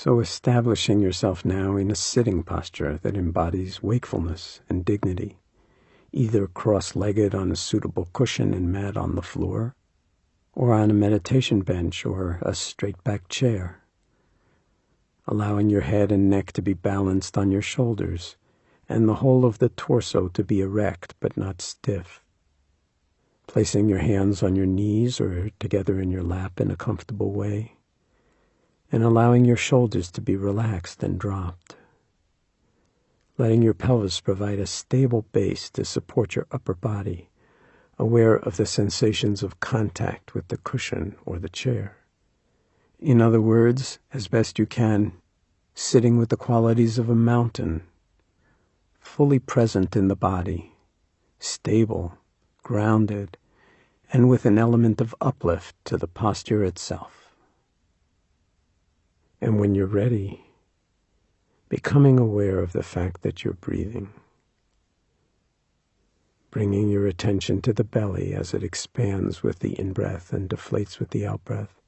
So establishing yourself now in a sitting posture that embodies wakefulness and dignity, either cross-legged on a suitable cushion and mat on the floor, or on a meditation bench or a straight-back chair, allowing your head and neck to be balanced on your shoulders and the whole of the torso to be erect but not stiff. Placing your hands on your knees or together in your lap in a comfortable way, and allowing your shoulders to be relaxed and dropped. Letting your pelvis provide a stable base to support your upper body, aware of the sensations of contact with the cushion or the chair. In other words, as best you can, sitting with the qualities of a mountain, fully present in the body, stable, grounded, and with an element of uplift to the posture itself. And when you're ready, becoming aware of the fact that you're breathing, bringing your attention to the belly as it expands with the in-breath and deflates with the out-breath,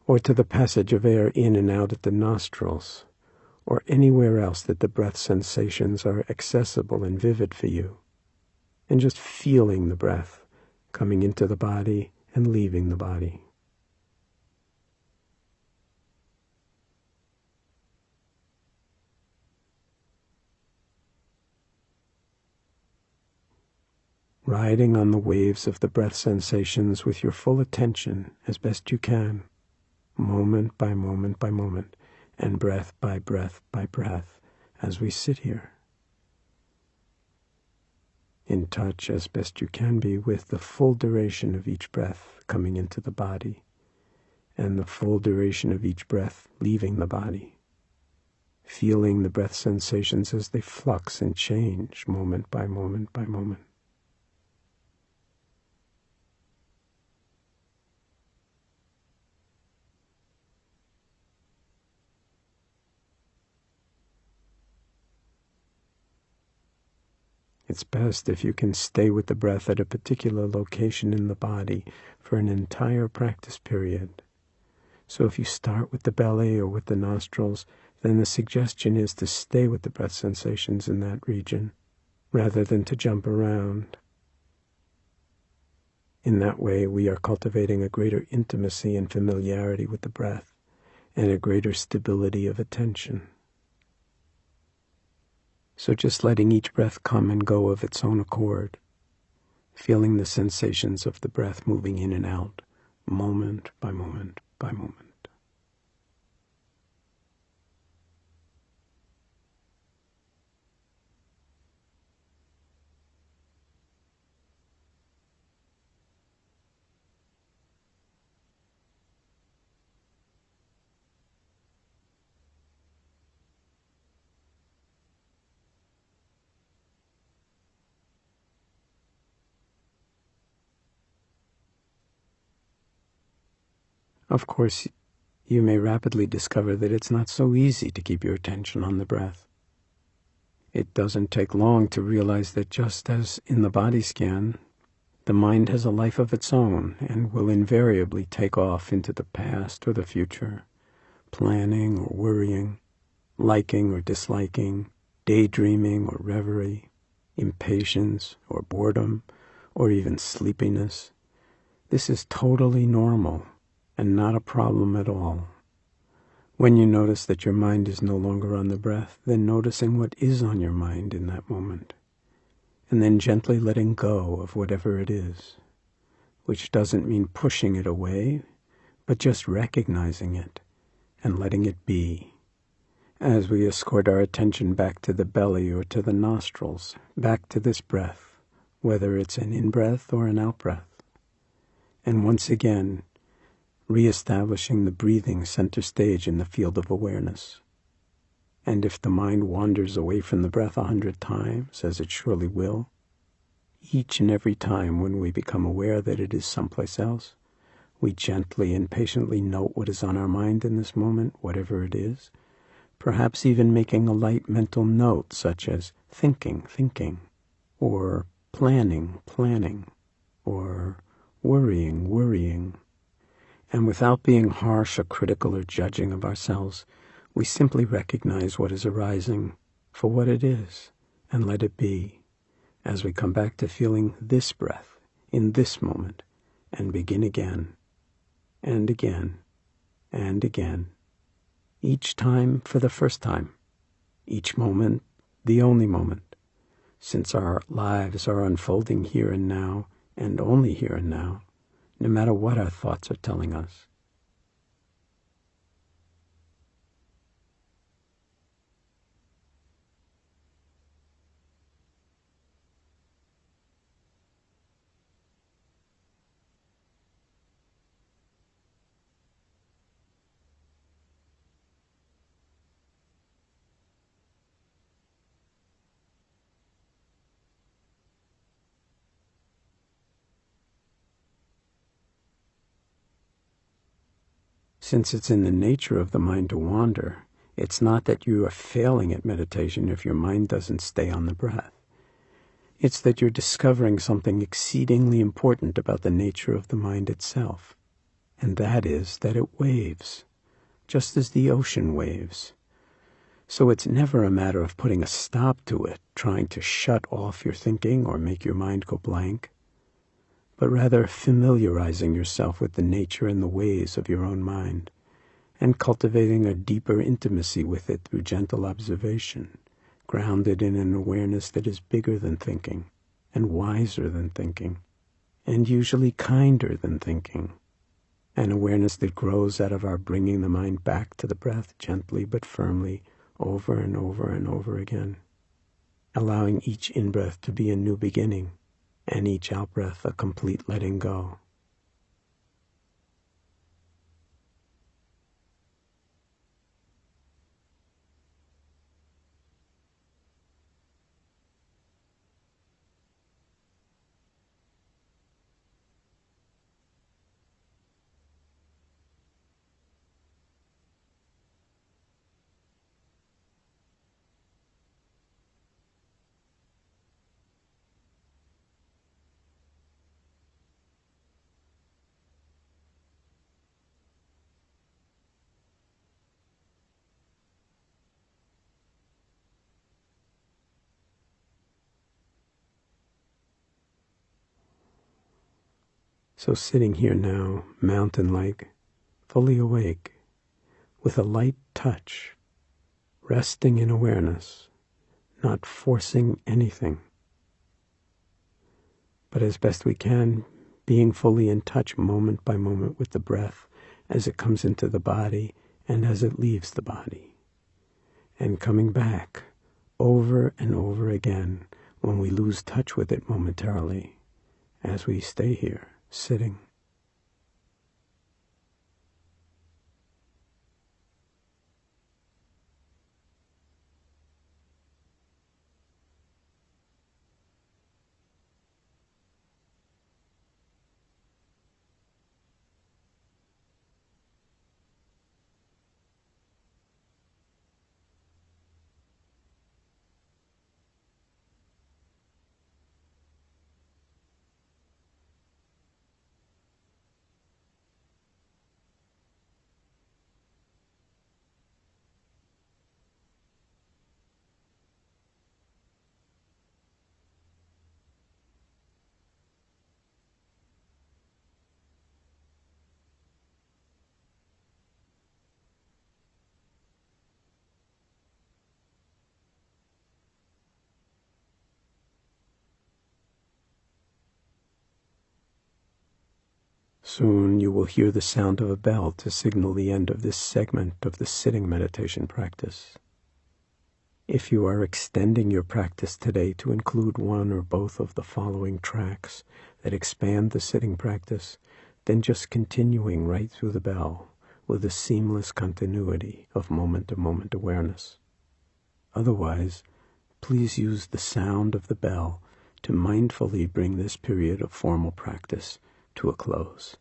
or to the passage of air in and out at the nostrils, or anywhere else that the breath sensations are accessible and vivid for you, and just feeling the breath coming into the body and leaving the body. Riding on the waves of the breath sensations with your full attention as best you can, moment by moment by moment, and breath by breath by breath, as we sit here. In touch as best you can be with the full duration of each breath coming into the body, and the full duration of each breath leaving the body, feeling the breath sensations as they flux and change moment by moment by moment. It's best if you can stay with the breath at a particular location in the body for an entire practice period. So if you start with the belly or with the nostrils, then the suggestion is to stay with the breath sensations in that region, rather than to jump around. In that way, we are cultivating a greater intimacy and familiarity with the breath, and a greater stability of attention. So just letting each breath come and go of its own accord, feeling the sensations of the breath moving in and out, moment by moment by moment. Of course, you may rapidly discover that it's not so easy to keep your attention on the breath. It doesn't take long to realize that just as in the body scan, the mind has a life of its own and will invariably take off into the past or the future, planning or worrying, liking or disliking, daydreaming or reverie, impatience or boredom, or even sleepiness. This is totally normal and not a problem at all. When you notice that your mind is no longer on the breath, then noticing what is on your mind in that moment, and then gently letting go of whatever it is, which doesn't mean pushing it away, but just recognizing it and letting it be, as we escort our attention back to the belly or to the nostrils, back to this breath, whether it's an in-breath or an out-breath. And once again, reestablishing the breathing center stage in the field of awareness. And if the mind wanders away from the breath 100 times, as it surely will, each and every time when we become aware that it is someplace else, we gently and patiently note what is on our mind in this moment, whatever it is, perhaps even making a light mental note such as thinking, or planning, or worrying. And without being harsh or critical or judging of ourselves, We simply recognize what is arising for what it is and let it be as we come back to feeling this breath in this moment and begin again and again and again, each time for the first time, each moment the only moment, since our lives are unfolding here and now and only here and now, no matter what our thoughts are telling us. Since it's in the nature of the mind to wander, it's not that you are failing at meditation if your mind doesn't stay on the breath. It's that you're discovering something exceedingly important about the nature of the mind itself, and that is that it waves, just as the ocean waves. So it's never a matter of putting a stop to it, trying to shut off your thinking or make your mind go blank, but rather familiarizing yourself with the nature and the ways of your own mind, and cultivating a deeper intimacy with it through gentle observation, grounded in an awareness that is bigger than thinking, and wiser than thinking, and usually kinder than thinking, an awareness that grows out of our bringing the mind back to the breath gently but firmly, over and over and over again, allowing each in-breath to be a new beginning, and each out-breath a complete letting go. So sitting here now, mountain-like, fully awake, with a light touch, resting in awareness, not forcing anything, but as best we can, being fully in touch moment by moment with the breath as it comes into the body and as it leaves the body, and coming back over and over again when we lose touch with it momentarily, as we stay here, sitting. Soon you will hear the sound of a bell to signal the end of this segment of the sitting meditation practice. If you are extending your practice today to include one or both of the following tracks that expand the sitting practice, then just continuing right through the bell with a seamless continuity of moment-to-moment awareness. Otherwise, please use the sound of the bell to mindfully bring this period of formal practice to a close.